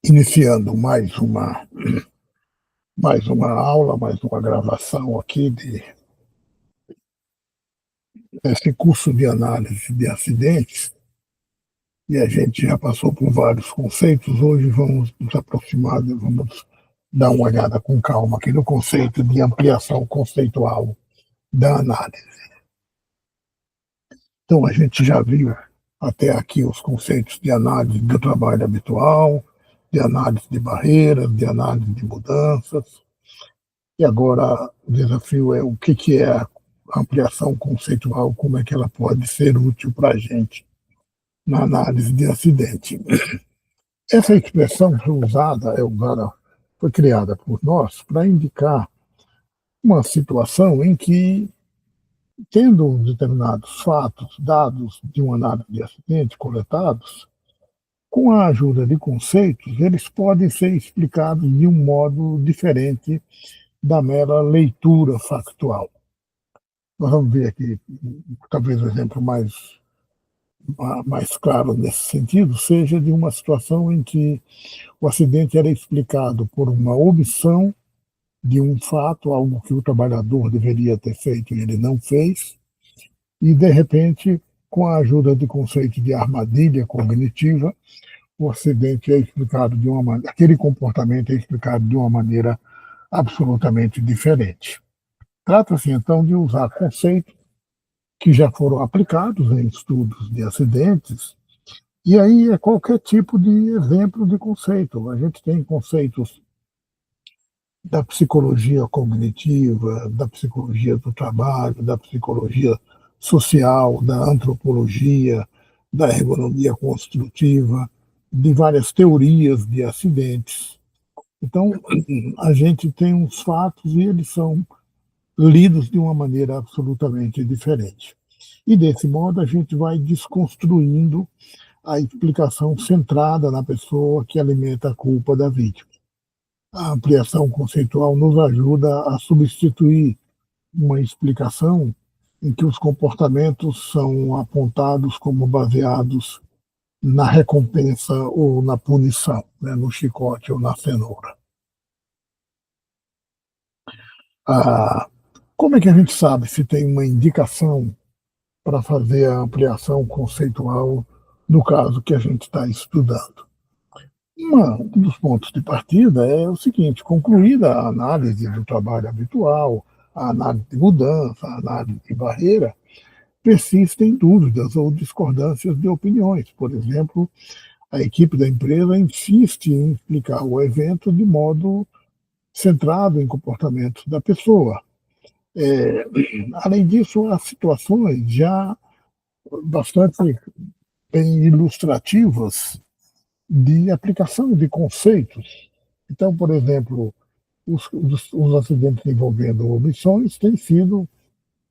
Iniciando mais uma aula, mais uma gravação aqui desse curso de análise de acidentes, e a gente já passou por vários conceitos. Hoje vamos nos aproximar, vamos dar uma olhada com calma aqui no conceito de ampliação conceitual da análise. Então, a gente já viu até aqui os conceitos de análise do trabalho habitual, de análise de barreiras, de análise de mudanças. E agora o desafio é o que é a ampliação conceitual, como é que ela pode ser útil para a gente na análise de acidente. Essa expressão foi criada por nós para indicar uma situação em que, tendo determinados fatos, dados de uma análise de acidente coletados, com a ajuda de conceitos, eles podem ser explicados de um modo diferente da mera leitura factual. Nós vamos ver aqui, talvez o exemplo mais claro nesse sentido seja de uma situação em que o acidente era explicado por uma omissão de um fato, algo que o trabalhador deveria ter feito e ele não fez, e de repente, com a ajuda de conceito de armadilha cognitiva, o acidente é explicado de uma maneira, aquele comportamento é explicado de uma maneira absolutamente diferente. Trata-se então de usar conceitos que já foram aplicados em estudos de acidentes, e aí é qualquer tipo de exemplo de conceito. A gente tem conceitos da psicologia cognitiva, da psicologia do trabalho, da psicologia social, da antropologia, da ergonomia construtiva, de várias teorias de acidentes. Então, a gente tem uns fatos e eles são lidos de uma maneira absolutamente diferente. E desse modo a gente vai desconstruindo a explicação centrada na pessoa que alimenta a culpa da vítima. A ampliação conceitual nos ajuda a substituir uma explicação em que os comportamentos são apontados como baseados na recompensa ou na punição, né, no chicote ou na cenoura. Ah, como é que a gente sabe se tem uma indicação para fazer a ampliação conceitual no caso que a gente está estudando? Um dos pontos de partida é o seguinte: concluída a análise do trabalho habitual, a análise de mudança, a análise de barreira, persistem dúvidas ou discordâncias de opiniões. Por exemplo, a equipe da empresa insiste em explicar o evento de modo centrado em comportamentos da pessoa. Além disso, há situações já bastante bem ilustrativas de aplicação de conceitos. Então, por exemplo, os acidentes envolvendo omissões têm sido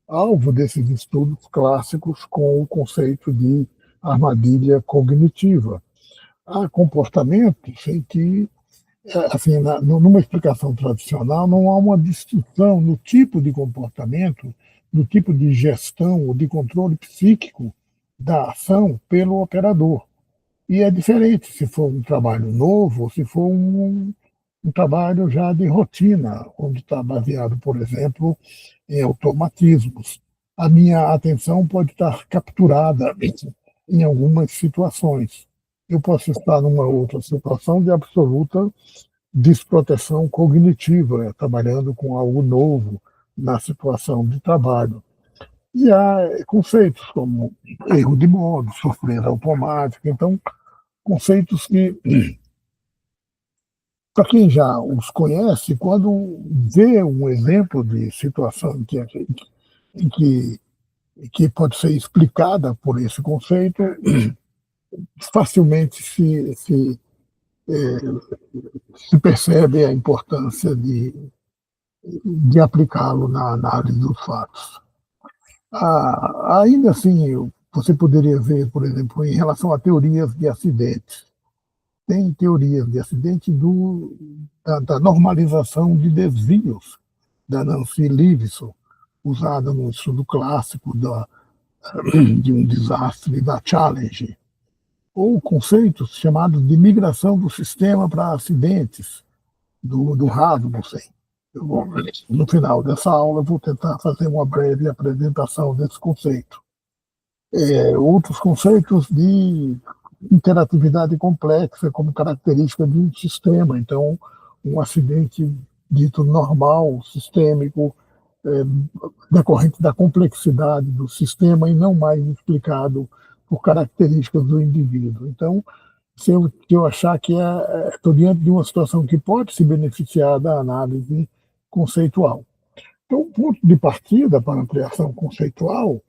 alvo desses estudos clássicos com o conceito de armadilha cognitiva. Há comportamentos em que, assim, numa explicação tradicional, não há uma distinção no tipo de comportamento, no tipo de gestão ou de controle psíquico da ação pelo operador. E é diferente se for um trabalho novo ou se for um trabalho já de rotina, onde está baseado, por exemplo, em automatismos. A minha atenção pode estar capturada em algumas situações. Eu posso estar numa outra situação de absoluta desproteção cognitiva, trabalhando com algo novo na situação de trabalho. E há conceitos como erro de modo, surpresa automática. Então, conceitos que, para quem já os conhece, quando vê um exemplo de situação em que pode ser explicada por esse conceito, facilmente se percebe a importância de aplicá-lo na análise dos fatos. Ainda assim, você poderia ver, por exemplo, em relação a teorias de acidentes. Tem teorias de acidente da normalização de desvios da Nancy Leavitt, usada no estudo clássico de um desastre da Challenge. ou conceitos chamados de migração do sistema para acidentes, do Rasmussen. No final dessa aula, eu vou tentar fazer uma breve apresentação desse conceito. Outros conceitos de interatividade complexa como característica de um sistema. Então, um acidente dito normal, sistêmico, é, decorrente da complexidade do sistema e não mais explicado por características do indivíduo. Então, se eu achar que estou diante de uma situação que pode se beneficiar da análise conceitual. Então, o ponto de partida para a ampliação conceitual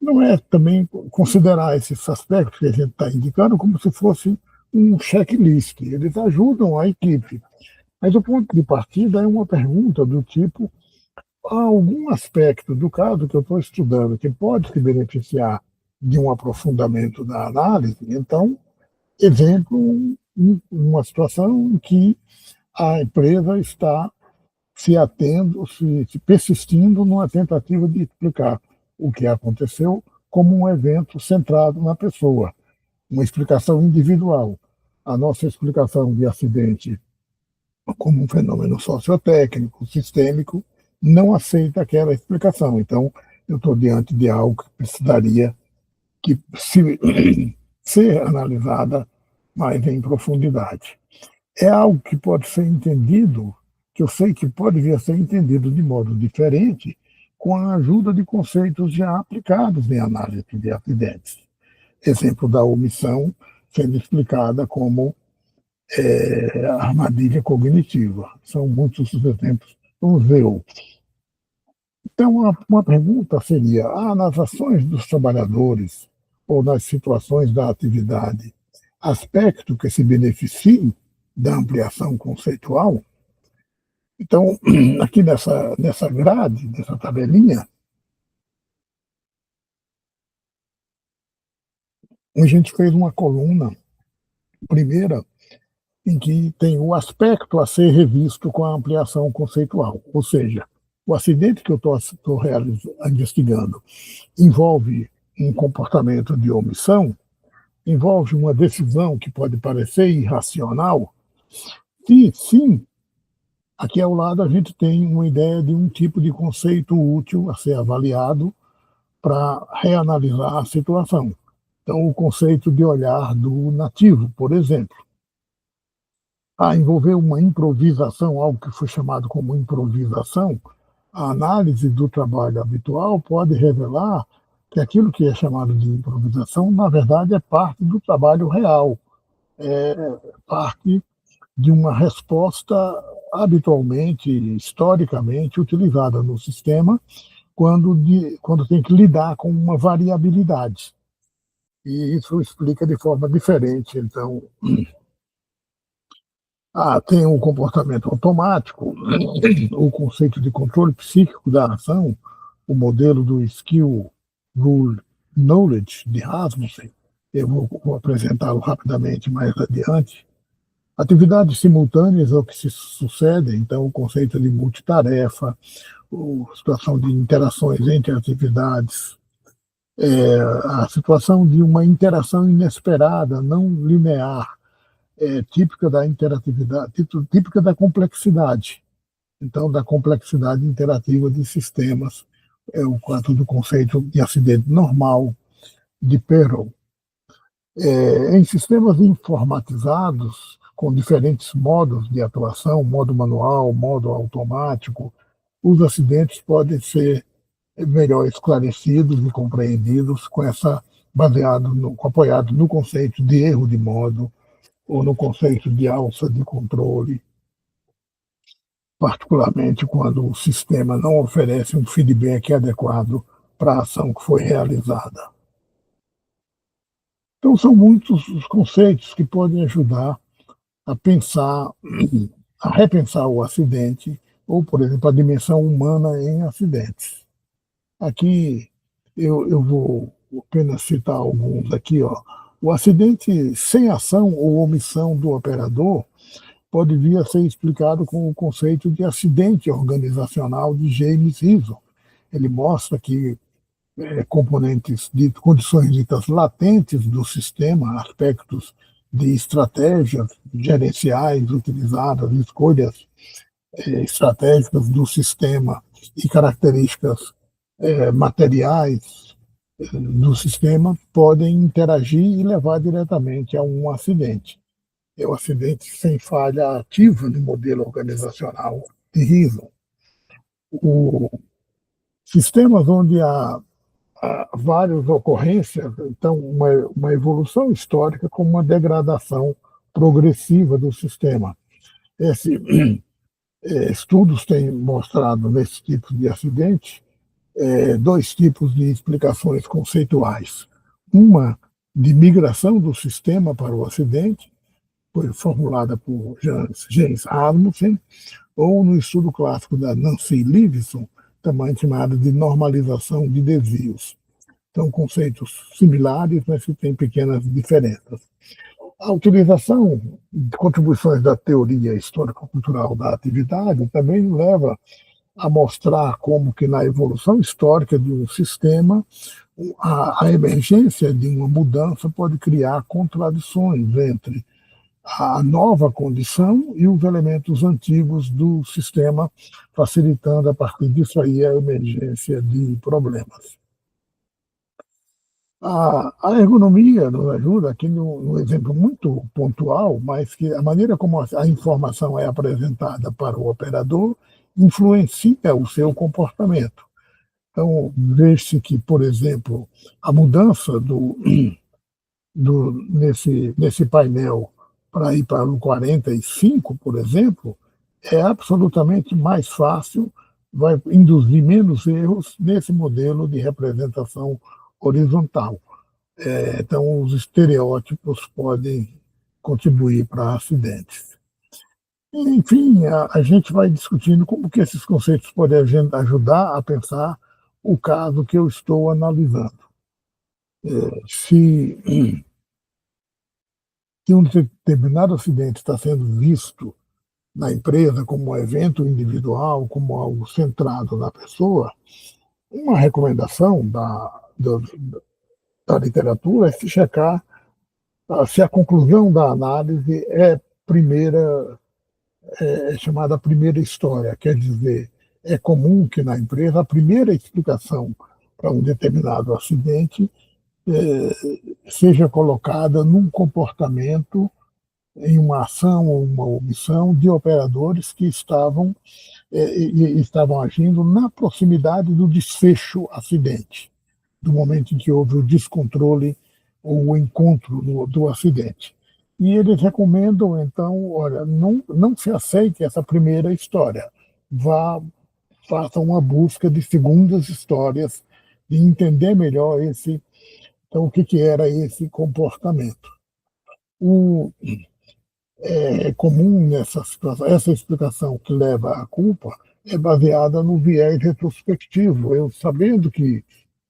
não é também considerar esses aspectos que a gente está indicando como se fosse um checklist. Eles ajudam a equipe. Mas o ponto de partida é uma pergunta do tipo: há algum aspecto do caso que eu estou estudando que pode se beneficiar de um aprofundamento da análise? Então, exemplo, uma situação em que a empresa está se atendo, se persistindo numa tentativa de explicar o que aconteceu como um evento centrado na pessoa, uma explicação individual. A nossa explicação de acidente como um fenômeno sociotécnico, sistêmico, não aceita aquela explicação. Então, eu estou diante de algo que precisaria que ser analisada mais em profundidade. É algo que pode ser entendido, que eu sei que pode vir a ser entendido de modo diferente, com a ajuda de conceitos já aplicados em análise de acidentes. Exemplo da omissão sendo explicada como armadilha cognitiva. São muitos os exemplos. Vamos ver outros. Então, uma pergunta seria: nas ações dos trabalhadores ou nas situações da atividade, aspecto que se beneficie da ampliação conceitual? Então, aqui nessa grade, nessa tabelinha, a gente fez uma coluna primeira em que tem o aspecto a ser revisto com a ampliação conceitual, ou seja, o acidente que eu estou investigando envolve um comportamento de omissão, envolve uma decisão que pode parecer irracional. Se sim, aqui ao lado a gente tem uma ideia de um tipo de conceito útil a ser avaliado para reanalisar a situação. Então, o conceito de olhar do nativo, por exemplo. Envolver uma improvisação, algo que foi chamado como improvisação, a análise do trabalho habitual pode revelar que aquilo que é chamado de improvisação, na verdade, é parte do trabalho real, é parte de uma resposta habitualmente, historicamente utilizada no sistema quando tem que lidar com uma variabilidade. E isso explica de forma diferente, então, tem o comportamento automático, o conceito de controle psíquico da ação, o modelo do Skill Rule Knowledge de Rasmussen. Eu vou apresentá-lo rapidamente mais adiante. Atividades simultâneas ou que se sucedem, então o conceito de multitarefa, a situação de interações entre atividades, a situação de uma interação inesperada, não linear, típica da interatividade, típica da complexidade. Então, da complexidade interativa de sistemas, o quanto do conceito de acidente normal de Perrow. Em sistemas informatizados, com diferentes modos de atuação, modo manual, modo automático, os acidentes podem ser melhor esclarecidos e compreendidos apoiado no conceito de erro de modo, ou no conceito de alça de controle, particularmente quando o sistema não oferece um feedback adequado para a ação que foi realizada. Então, são muitos os conceitos que podem ajudar a pensar, a repensar o acidente, ou, por exemplo, a dimensão humana em acidentes. Aqui eu vou apenas citar alguns aqui. O acidente sem ação ou omissão do operador pode vir a ser explicado com o conceito de acidente organizacional de James Rison. Ele mostra que componentes de condições ditas latentes do sistema, aspectos de estratégias gerenciais utilizadas, escolhas estratégicas do sistema e características materiais do sistema podem interagir e levar diretamente a um acidente. É o acidente sem falha ativa no modelo organizacional de Rison. O sistemas onde há várias ocorrências, então uma evolução histórica com uma degradação progressiva do sistema. Esse, estudos têm mostrado nesse tipo de acidente dois tipos de explicações conceituais. Uma de migração do sistema para o acidente, foi formulada por James Asmussen, ou no estudo clássico da Nancy Livingston, também chamado de normalização de desvios. São conceitos similares, mas que têm pequenas diferenças. A utilização de contribuições da teoria histórico-cultural da atividade também leva a mostrar como que na evolução histórica de um sistema, a emergência de uma mudança pode criar contradições entre a nova condição e os elementos antigos do sistema, facilitando a partir disso aí a emergência de problemas. A ergonomia nos ajuda aqui no exemplo muito pontual, mas que a maneira como a informação é apresentada para o operador influencia o seu comportamento. Então, vê-se que, por exemplo, a mudança nesse painel para ir para o 45, por exemplo, é absolutamente mais fácil, vai induzir menos erros nesse modelo de representação horizontal. Então, os estereótipos podem contribuir para acidentes. Enfim, a gente vai discutindo como que esses conceitos podem ajudar a pensar o caso que eu estou analisando. Se um determinado acidente está sendo visto na empresa como um evento individual, como algo centrado na pessoa, uma recomendação da literatura é se checar se a conclusão da análise é chamada primeira história, quer dizer, é comum que na empresa a primeira explicação para um determinado acidente seja colocada num comportamento, em uma ação ou uma omissão de operadores que estavam agindo na proximidade do desfecho acidente, do momento em que houve o descontrole ou o encontro do acidente. E eles recomendam, então, olha, não se aceite essa primeira história, faça uma busca de segundas histórias, de entender melhor então, o que era esse comportamento. É comum nessa situação, essa explicação que leva à culpa é baseada no viés retrospectivo. Eu, sabendo que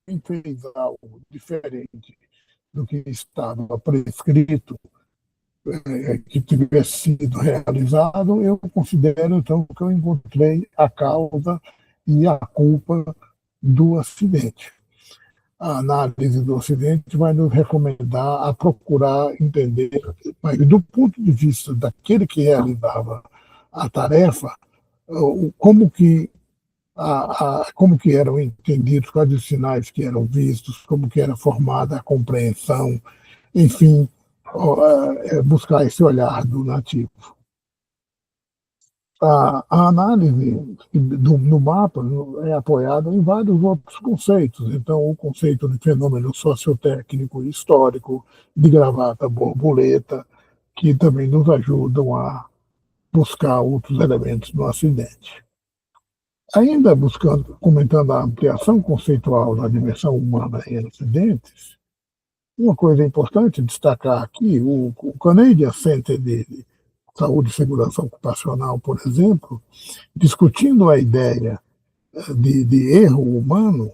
quem fez algo diferente do que estava prescrito, que tivesse sido realizado, eu considero, então, que eu encontrei a causa e a culpa do acidente. A análise do acidente vai nos recomendar a procurar entender, mas do ponto de vista daquele que realizava a tarefa, como que eram entendidos, quais os sinais que eram vistos, como que era formada a compreensão, enfim, buscar esse olhar do nativo. A análise no mapa é apoiada em vários outros conceitos. Então, o conceito de fenômeno sociotécnico e histórico, de gravata borboleta, que também nos ajudam a buscar outros elementos no acidente. Ainda comentando a ampliação conceitual da dimensão humana em acidentes, uma coisa importante destacar aqui, o Canadian Center de Saúde e Segurança Ocupacional, por exemplo, discutindo a ideia de erro humano,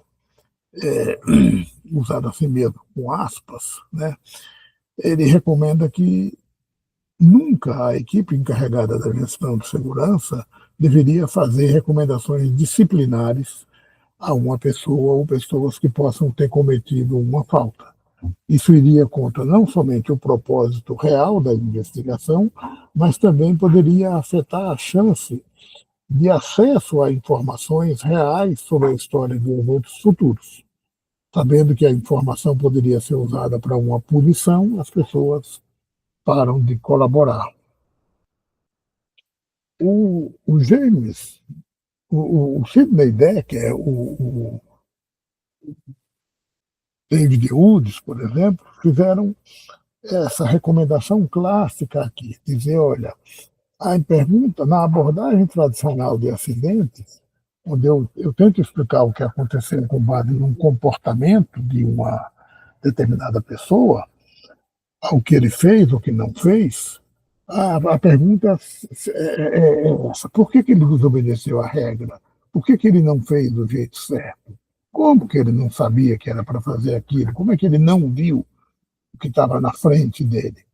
usado assim mesmo, com aspas, né, ele recomenda que nunca a equipe encarregada da gestão de segurança deveria fazer recomendações disciplinares a uma pessoa ou pessoas que possam ter cometido uma falta. Isso iria contra não somente o propósito real da investigação, mas também poderia afetar a chance de acesso a informações reais sobre a história de eventos futuros. Sabendo que a informação poderia ser usada para uma punição, as pessoas param de colaborar. O James, o Sidney Dekker, o David Woods, por exemplo, fizeram essa recomendação clássica aqui, dizer, olha, a pergunta, na abordagem tradicional de acidentes, onde eu tento explicar o que aconteceu com base num comportamento de uma determinada pessoa, o que ele fez, o que não fez, a pergunta é essa: por que ele desobedeceu a regra? Por que ele não fez do jeito certo? Como que ele não sabia que era para fazer aquilo? Como é que ele não viu o que estava na frente dele?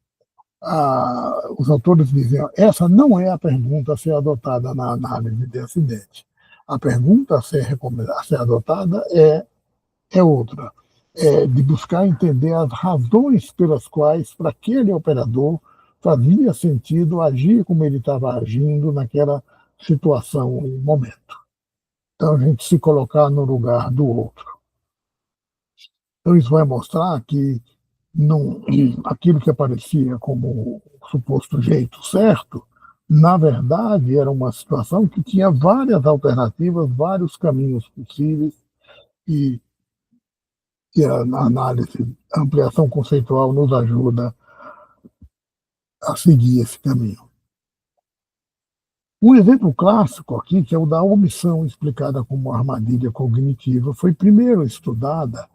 Os autores dizem: essa não é a pergunta a ser adotada na análise de acidente. A pergunta a ser adotada é outra, de buscar entender as razões pelas quais, para aquele operador, fazia sentido agir como ele estava agindo naquela situação ou momento. Então, a gente se colocar no lugar do outro. Então, isso vai mostrar que não, aquilo que aparecia como o suposto jeito certo, na verdade, era uma situação que tinha várias alternativas, vários caminhos possíveis, e que a análise, a ampliação conceitual nos ajuda a seguir esse caminho. Um exemplo clássico aqui, que é o da omissão explicada como armadilha cognitiva, foi primeiro estudada,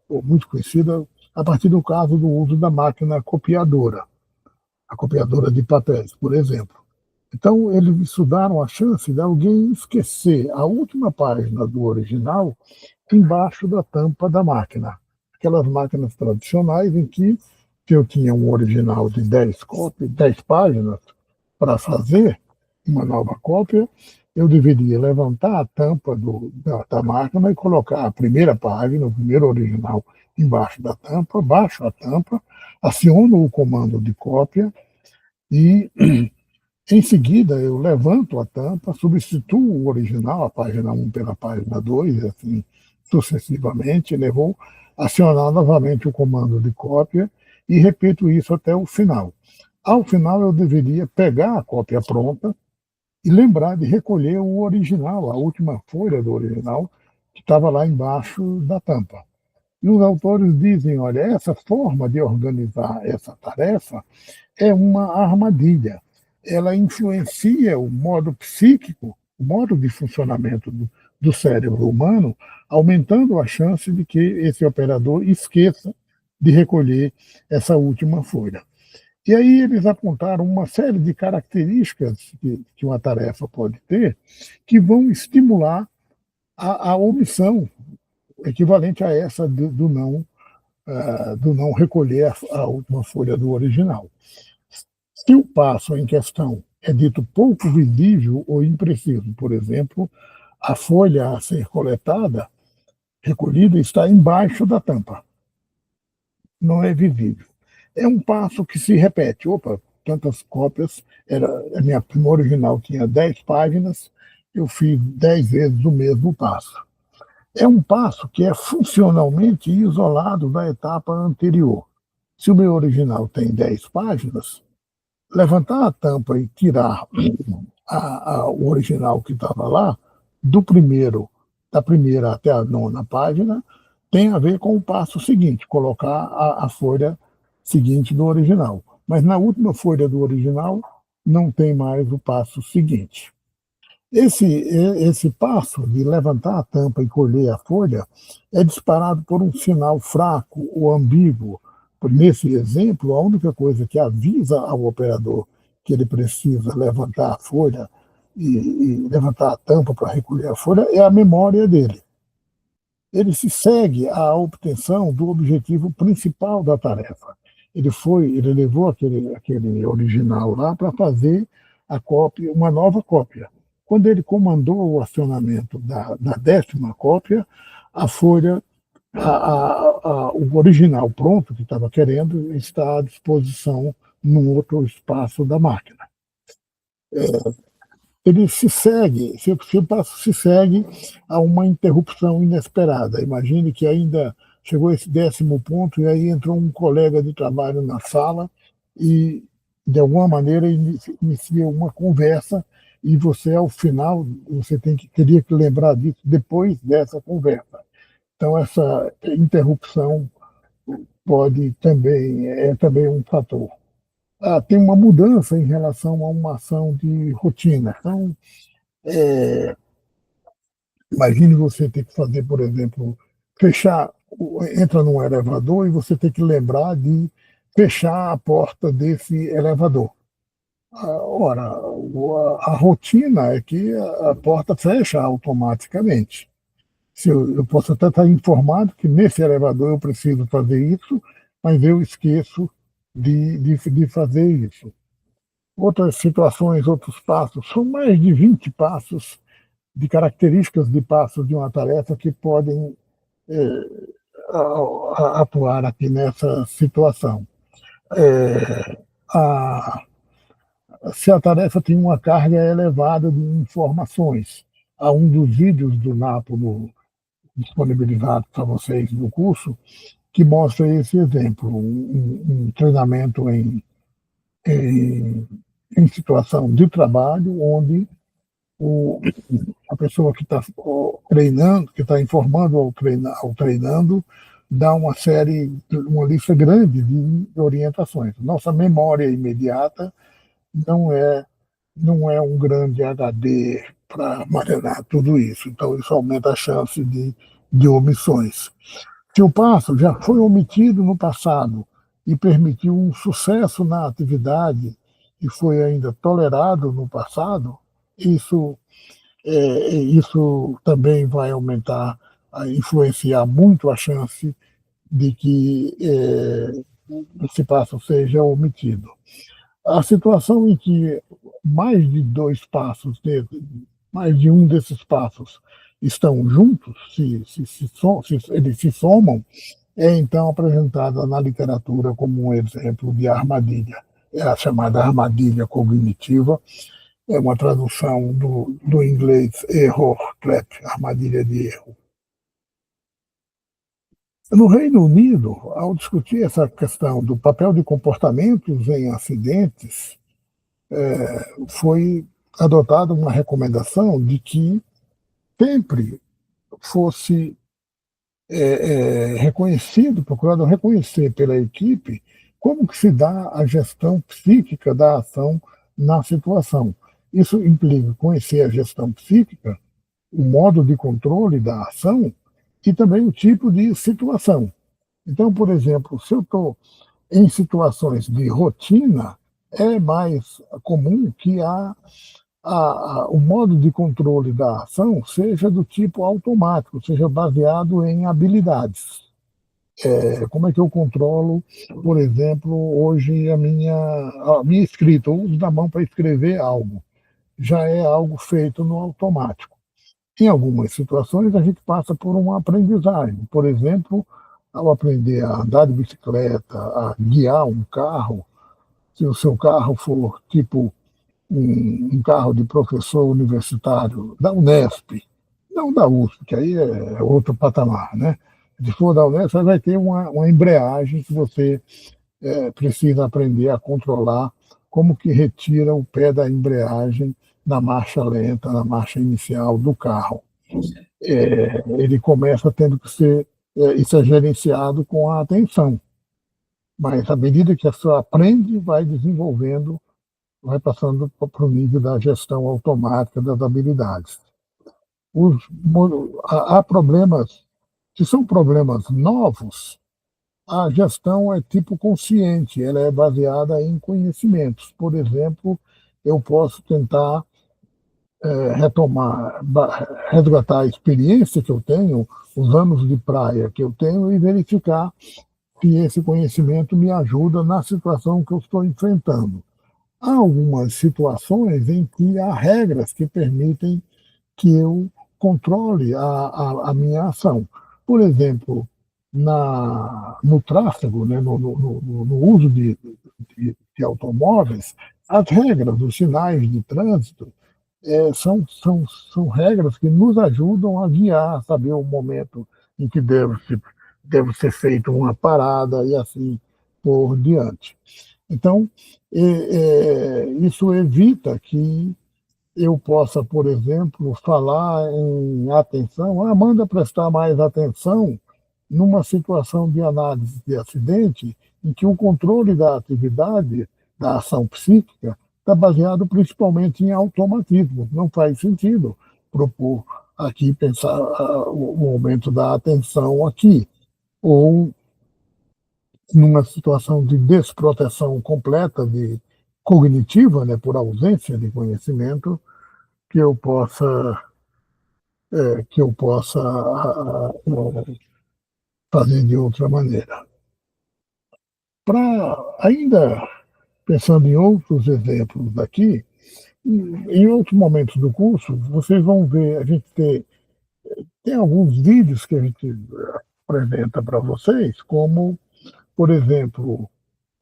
ou muito conhecida, a partir do caso do uso da máquina copiadora, a copiadora de papéis, por exemplo. Então, eles estudaram a chance de alguém esquecer a última página do original embaixo da tampa da máquina. Aquelas máquinas tradicionais em que, se eu tinha um original de 10 cópias, 10 páginas para fazer uma nova cópia, eu deveria levantar a tampa da máquina e colocar a primeira página, o primeiro original, embaixo da tampa, baixo a tampa, aciono o comando de cópia e, em seguida, eu levanto a tampa, substituo o original, a página 1 pela página 2, e assim sucessivamente, vou acionar novamente o comando de cópia e repito isso até o final. Ao final, eu deveria pegar a cópia pronta e lembrar de recolher o original, a última folha do original, que estava lá embaixo da tampa. E os autores dizem, olha, essa forma de organizar essa tarefa é uma armadilha. Ela influencia o modo psíquico, o modo de funcionamento do cérebro humano, aumentando a chance de que esse operador esqueça de recolher essa última folha. E aí eles apontaram uma série de características que uma tarefa pode ter que vão estimular a omissão, equivalente a essa do não recolher a última folha do original. Se o passo em questão é dito pouco visível ou impreciso, por exemplo, a folha a ser coletada, recolhida, está embaixo da tampa, não é visível. É um passo que se repete. Opa, tantas cópias, a minha prima original tinha 10 páginas, eu fiz 10 vezes o mesmo passo. É um passo que é funcionalmente isolado da etapa anterior. Se o meu original tem 10 páginas, levantar a tampa e tirar o original que estava lá, da primeira até a 9ª página, tem a ver com o passo seguinte, colocar a folha seguinte do original. Mas na última folha do original não tem mais o passo seguinte. Esse passo de levantar a tampa e colher a folha é disparado por um sinal fraco ou ambíguo. Nesse exemplo, a única coisa que avisa ao operador que ele precisa levantar a folha e levantar a tampa para recolher a folha é a memória dele. Ele se segue à obtenção do objetivo principal da tarefa. Ele levou aquele original lá para fazer a cópia, uma nova cópia. Quando ele comandou o acionamento da 10ª cópia, a folha, o original pronto que estava querendo, está à disposição num outro espaço da máquina. Ele se o passo se segue a uma interrupção inesperada. Imagine que ainda chegou esse 10º ponto e aí entrou um colega de trabalho na sala e, de alguma maneira, inicia uma conversa e você, ao final, você teria que lembrar disso depois dessa conversa. Então, essa interrupção é também um fator. Tem uma mudança em relação a uma ação de rotina. Então, imagine você ter que fazer, por exemplo, entra num elevador e você tem que lembrar de fechar a porta desse elevador. Ora, a rotina é que a porta fecha automaticamente. Eu posso até estar informado que nesse elevador eu preciso fazer isso, mas eu esqueço de fazer isso. Outras situações, outros passos, são mais de 20 passos, de características de passos de uma tarefa que podem atuar aqui nessa situação. Se a tarefa tem uma carga elevada de informações, há um dos vídeos do Napo disponibilizado para vocês no curso que mostra esse exemplo, um treinamento em situação de trabalho, onde a pessoa que está treinando, que está informando ao treinando, dá uma lista grande de orientações. Nossa memória imediata não é um grande HD para armazenar tudo isso. Então, isso aumenta a chance de omissões. Se o passo já foi omitido no passado e permitiu um sucesso na atividade e foi ainda tolerado no passado, isso também vai influenciar muito a chance de que esse passo seja omitido. A situação em que mais de um desses passos estão juntos, eles se somam, é então apresentada na literatura como um exemplo de armadilha. É a chamada armadilha cognitiva, é uma tradução do inglês error trap, armadilha de erro. No Reino Unido, ao discutir essa questão do papel de comportamentos em acidentes, foi adotada uma recomendação de que sempre fosse procurado reconhecer pela equipe como que se dá a gestão psíquica da ação na situação. Isso implica conhecer a gestão psíquica, o modo de controle da ação e também o tipo de situação. Então, por exemplo, se eu estou em situações de rotina, é mais comum que o modo de controle da ação seja do tipo automático, seja baseado em habilidades. Como é que eu controlo, por exemplo, hoje a minha escrita, o uso da mão para escrever algo, já é algo feito no automático. Em algumas situações, a gente passa por uma aprendizagem. Por exemplo, ao aprender a andar de bicicleta, a guiar um carro, se o seu carro for tipo um carro de professor universitário da Unesp, não da USP, que aí é outro patamar, né? Se for da Unesp, você vai ter uma embreagem que você precisa aprender a controlar, como que retira o pé da embreagem na marcha lenta, na marcha inicial do carro. Ele começa tendo que ser, isso é gerenciado com a atenção, mas à medida que a pessoa aprende, vai desenvolvendo, vai passando para o nível da gestão automática das habilidades. Há problemas, se são problemas novos, a gestão é tipo consciente, ela é baseada em conhecimentos. Por exemplo, eu posso tentar resgatar a experiência que eu tenho, os anos de praia que eu tenho e verificar se esse conhecimento me ajuda na situação que eu estou enfrentando. há algumas situações em que há regras que permitem que eu controle a minha ação. Por exemplo, no tráfego, né, no uso de automóveis, as regras, os sinais de trânsito, são regras que nos ajudam a guiar, a saber o momento em que deve ser feita uma parada e assim por diante. Então, isso evita que eu possa, por exemplo, falar em atenção, manda prestar mais atenção numa situação de análise de acidente em que o controle da atividade, da ação psíquica, está baseado principalmente em automatismo. Não faz sentido propor aqui pensar o aumento da atenção aqui, ou numa situação de desproteção completa cognitiva, né, por ausência de conhecimento, que eu possa fazer de outra maneira. Para ainda pensando em outros exemplos aqui, em outros momentos do curso, vocês vão ver, tem alguns vídeos que a gente apresenta para vocês, como, por exemplo,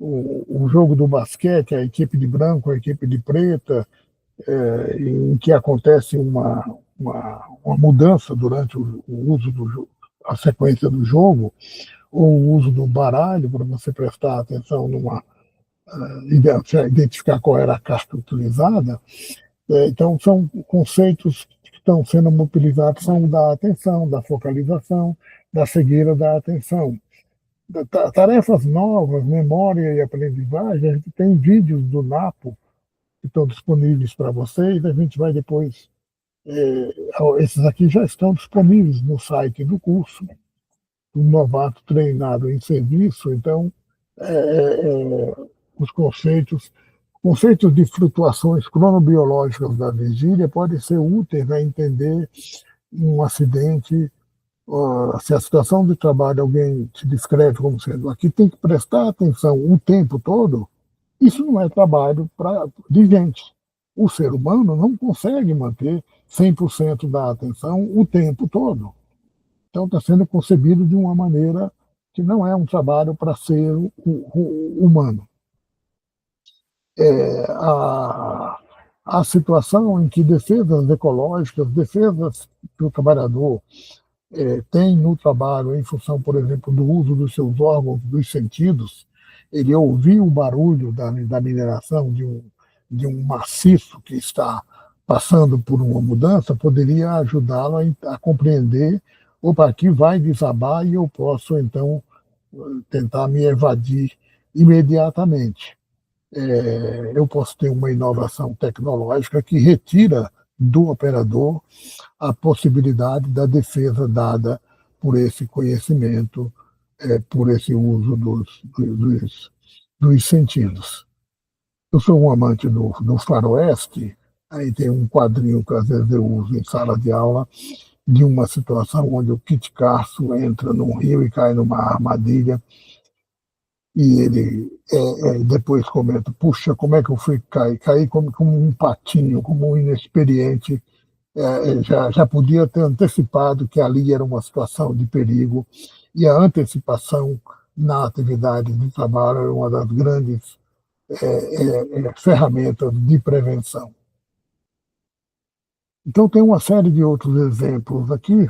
o jogo do basquete, a equipe de branco, a equipe de preta, em que acontece uma mudança durante o uso a sequência do jogo, ou o uso do baralho, para você prestar atenção identificar qual era a carta utilizada. Então, são conceitos que estão sendo utilizados, são da atenção, da focalização, da cegueira da atenção. Tarefas novas, memória e aprendizagem, a gente tem vídeos do NAPO que estão disponíveis para vocês, a gente vai depois, esses aqui já estão disponíveis no site do curso, um novato treinado em serviço, então, é, é, os conceitos de flutuações cronobiológicas da vigília podem ser úteis a entender um acidente, se a situação de trabalho alguém te descreve como sendo aqui tem que prestar atenção o tempo todo, isso não é trabalho de gente. O ser humano não consegue manter 100% da atenção o tempo todo. Então está sendo concebido de uma maneira que não é um trabalho para ser humano. A situação em que defesas ecológicas, defesas que o trabalhador tem no trabalho, em função, por exemplo, do uso dos seus órgãos, dos sentidos, ele ouvir o barulho da mineração de um maciço que está passando por uma mudança, poderia ajudá-lo a compreender: opa, aqui vai desabar e eu posso, então, tentar me evadir imediatamente. Eu posso ter uma inovação tecnológica que retira do operador a possibilidade da defesa dada por esse conhecimento, por esse uso dos sentidos. Eu sou um amante do faroeste, aí tem um quadrinho que às vezes eu uso em sala de aula, de uma situação onde o Kit Carson entra num rio e cai numa armadilha, e ele depois comenta: puxa, como é que eu fui cair? Caí como um patinho, como um inexperiente, já podia ter antecipado que ali era uma situação de perigo, e a antecipação na atividade de trabalho é uma das grandes ferramentas de prevenção. Então, tem uma série de outros exemplos aqui.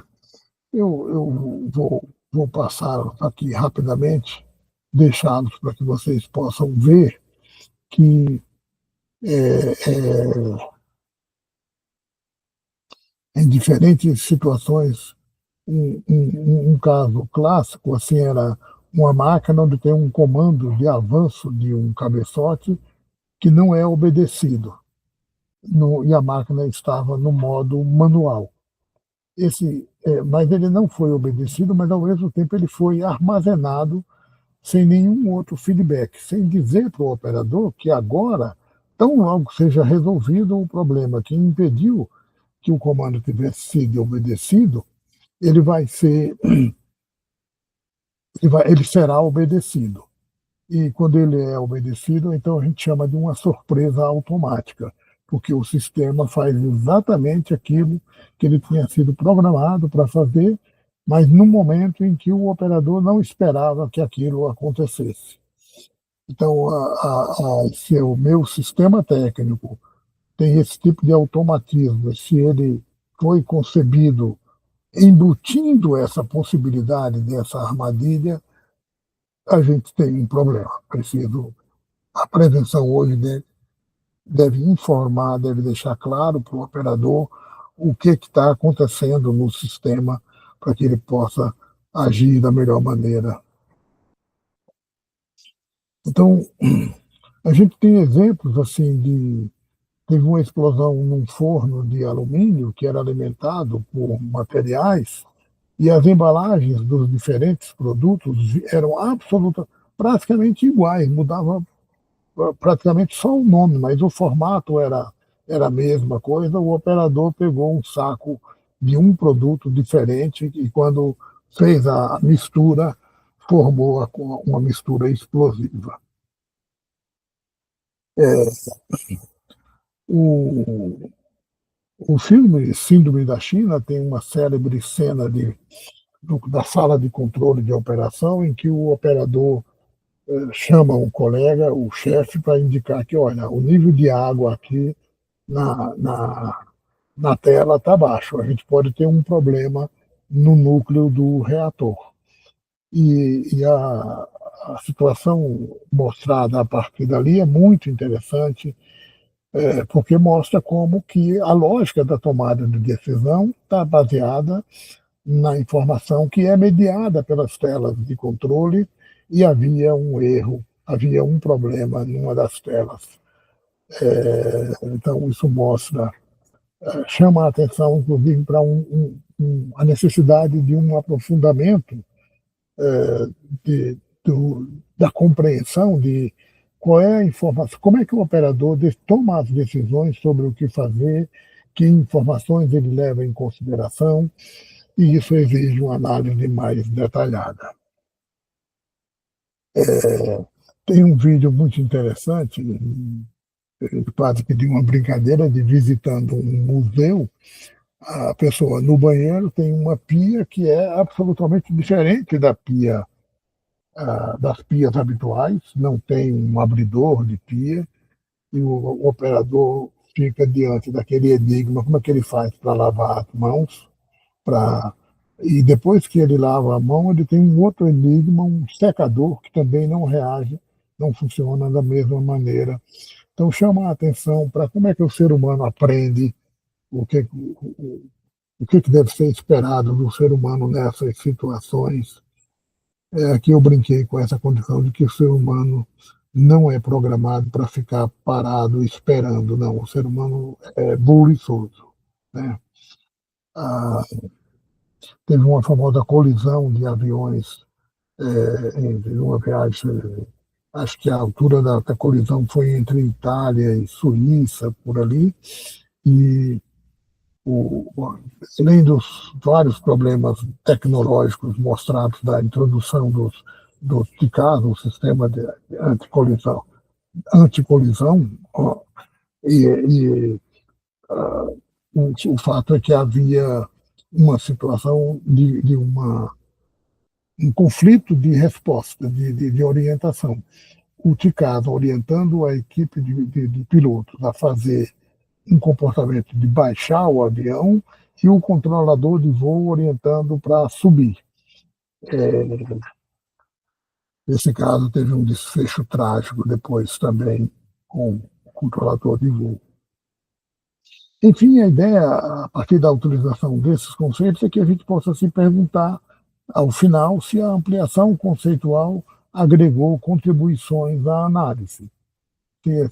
Eu vou passar aqui rapidamente, deixá-los para que vocês possam ver que em diferentes situações, um caso clássico assim era uma máquina onde tem um comando de avanço de um cabeçote que não é obedecido, e a máquina estava no modo manual. Mas ele não foi obedecido, mas ao mesmo tempo ele foi armazenado sem nenhum outro feedback, sem dizer para o operador que agora, tão logo seja resolvido o problema que impediu que o comando tivesse sido obedecido, ele será obedecido. e quando ele é obedecido, então a gente chama de uma surpresa automática, porque o sistema faz exatamente aquilo que ele tinha sido programado para fazer, mas no momento em que o operador não esperava que aquilo acontecesse. Então, se o meu sistema técnico tem esse tipo de automatismo, se ele foi concebido embutindo essa possibilidade dessa armadilha, a gente tem um problema. A prevenção hoje deve informar, deve deixar claro para o operador o que está acontecendo no sistema para que ele possa agir da melhor maneira. Então, a gente tem exemplos assim de teve uma explosão num forno de alumínio que era alimentado por materiais e as embalagens dos diferentes produtos eram praticamente iguais, mudava praticamente só o nome, mas o formato era a mesma coisa. O operador pegou um saco de um produto diferente e quando fez a mistura, formou uma mistura explosiva. É, o, o filme Síndrome da China tem uma célebre cena da sala de controle de operação em que o operador chama um colega, o chefe, para indicar que, olha, o nível de água aqui na, na, na tela está baixo, a gente pode ter um problema no núcleo do reator. E a situação mostrada a partir dali é muito interessante, porque mostra como que a lógica da tomada de decisão está baseada na informação que é mediada pelas telas de controle e havia um erro, havia um problema numa das telas. Então, isso chama a atenção, inclusive, para a necessidade de um aprofundamento de, da compreensão de qual é a informação, como é que o operador toma as decisões sobre o que fazer, que informações ele leva em consideração, e isso exige uma análise mais detalhada. Tem um vídeo muito interessante, quase que de uma brincadeira de visitando um museu. A pessoa no banheiro tem uma pia que é absolutamente diferente das pias habituais, não tem um abridor de pia, e o operador fica diante daquele enigma, como é que ele faz para lavar as mãos, para e depois que ele lava a mão, ele tem um outro enigma, um secador que também não reage, não funciona da mesma maneira. Então chama a atenção para como é que o ser humano aprende, o que deve ser esperado do ser humano nessas situações. Aqui eu brinquei com essa condição de que o ser humano não é programado para ficar parado esperando, não. O ser humano é buliçoso, né? Ah, teve uma famosa colisão de aviões em uma viagem, acho que a altura da colisão foi entre Itália e Suíça, por ali, e além dos vários problemas tecnológicos mostrados da introdução dos TICAS, o sistema de anticolisão, ó, e o fato é que havia uma situação de um conflito de resposta, de orientação. O TICAS orientando a equipe de pilotos a fazer um comportamento de baixar o avião e o controlador de voo orientando para subir. Nesse caso, teve um desfecho trágico depois também com o controlador de voo. Enfim, a ideia, a partir da utilização desses conceitos, é que a gente possa se perguntar, ao final, se a ampliação conceitual agregou contribuições à análise.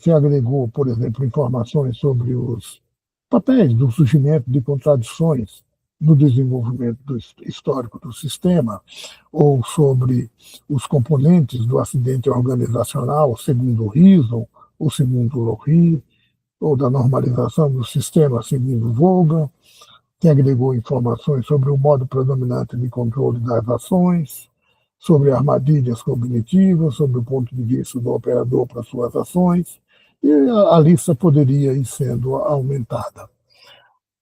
Se agregou, por exemplo, informações sobre os papéis do surgimento de contradições no desenvolvimento histórico do sistema, ou sobre os componentes do acidente organizacional, segundo o Rison, ou segundo o Lohri, ou da normalização do sistema, segundo Vogel, que agregou informações sobre o modo predominante de controle das ações, sobre armadilhas cognitivas, sobre o ponto de vista do operador para suas ações, e a lista poderia ir sendo aumentada.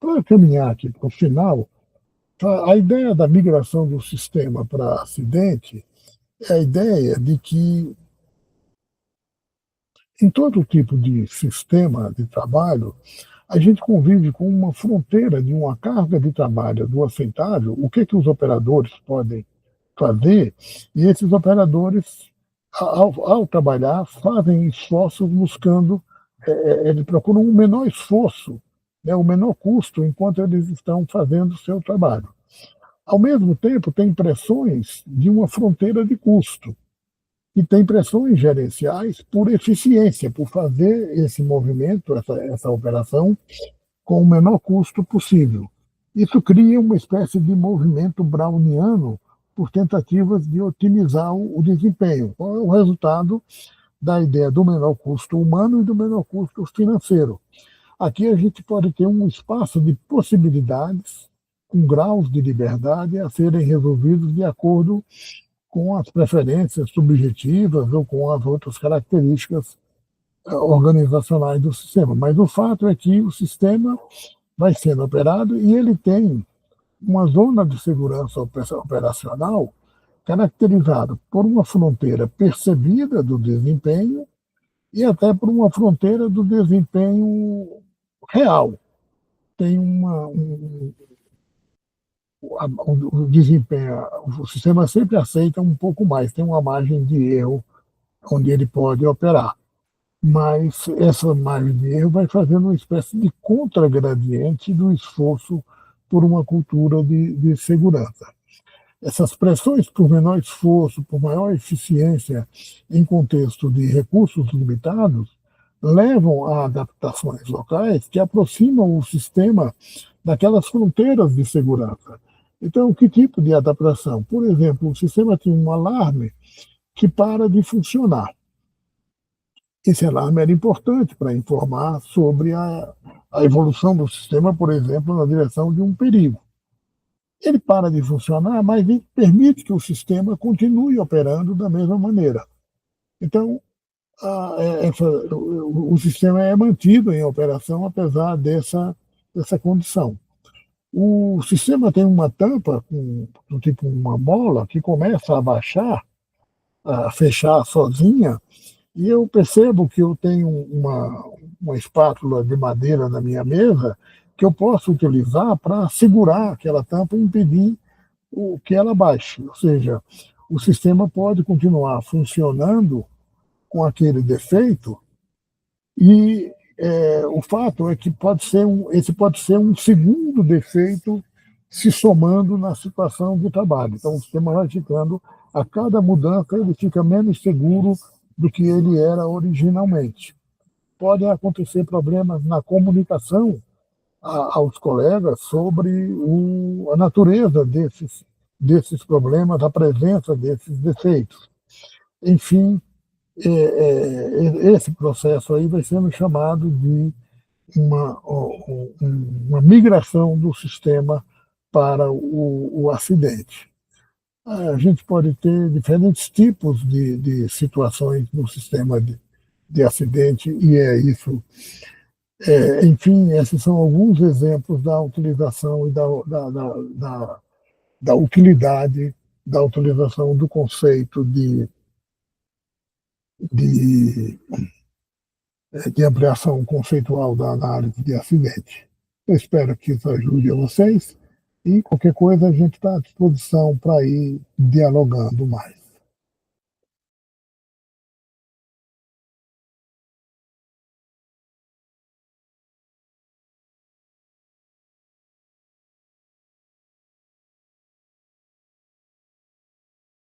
Para caminhar aqui para o final, a ideia da migração do sistema para acidente é a ideia de que em todo tipo de sistema de trabalho, a gente convive com uma fronteira de uma carga de trabalho do aceitável, o que os operadores podem fazer, e esses operadores, ao trabalhar, fazem esforços buscando, eles procuram um menor esforço, né, o menor custo, enquanto eles estão fazendo o seu trabalho. Ao mesmo tempo, tem pressões de uma fronteira de custo, e tem pressões gerenciais por eficiência, por fazer esse movimento, essa operação, com o menor custo possível. Isso cria uma espécie de movimento browniano por tentativas de otimizar o desempenho. Qual é o resultado da ideia do menor custo humano e do menor custo financeiro? Aqui a gente pode ter um espaço de possibilidades, com graus de liberdade a serem resolvidos de acordo com as preferências subjetivas ou com as outras características organizacionais do sistema. Mas o fato é que o sistema vai sendo operado e ele tem uma zona de segurança operacional caracterizada por uma fronteira percebida do desempenho e até por uma fronteira do desempenho real. Tem o desempenho, o sistema sempre aceita um pouco mais, tem uma margem de erro onde ele pode operar. Mas essa margem de erro vai fazendo uma espécie de contragradiente do esforço por uma cultura de segurança. Essas pressões por menor esforço, por maior eficiência em contexto de recursos limitados, levam a adaptações locais que aproximam o sistema daquelas fronteiras de segurança. Então, que tipo de adaptação? Por exemplo, o sistema tinha um alarme que para de funcionar. Esse alarme era importante para informar sobre a evolução do sistema, por exemplo, na direção de um perigo. Ele para de funcionar, mas ele permite que o sistema continue operando da mesma maneira. Então, o sistema é mantido em operação apesar dessa condição. O sistema tem uma tampa, do tipo uma mola, que começa a baixar, a fechar sozinha, e eu percebo que eu tenho uma espátula de madeira na minha mesa que eu posso utilizar para segurar aquela tampa e impedir que ela baixe. Ou seja, o sistema pode continuar funcionando com aquele defeito e o fato é que esse pode ser um segundo defeito se somando na situação de trabalho. Então, o sistema vai ficando, a cada mudança, ele fica menos seguro do que ele era originalmente. Podem acontecer problemas na comunicação aos colegas sobre a natureza desses problemas, a presença desses defeitos. Enfim, esse processo aí vai sendo chamado de uma migração do sistema para o acidente. A gente pode ter diferentes tipos de situações no sistema de acidente, e é isso. Enfim, esses são alguns exemplos da utilização e da utilidade da utilização do conceito de, de ampliação conceitual da análise de acidente. Eu espero que isso ajude a vocês e qualquer coisa a gente está à disposição para ir dialogando mais.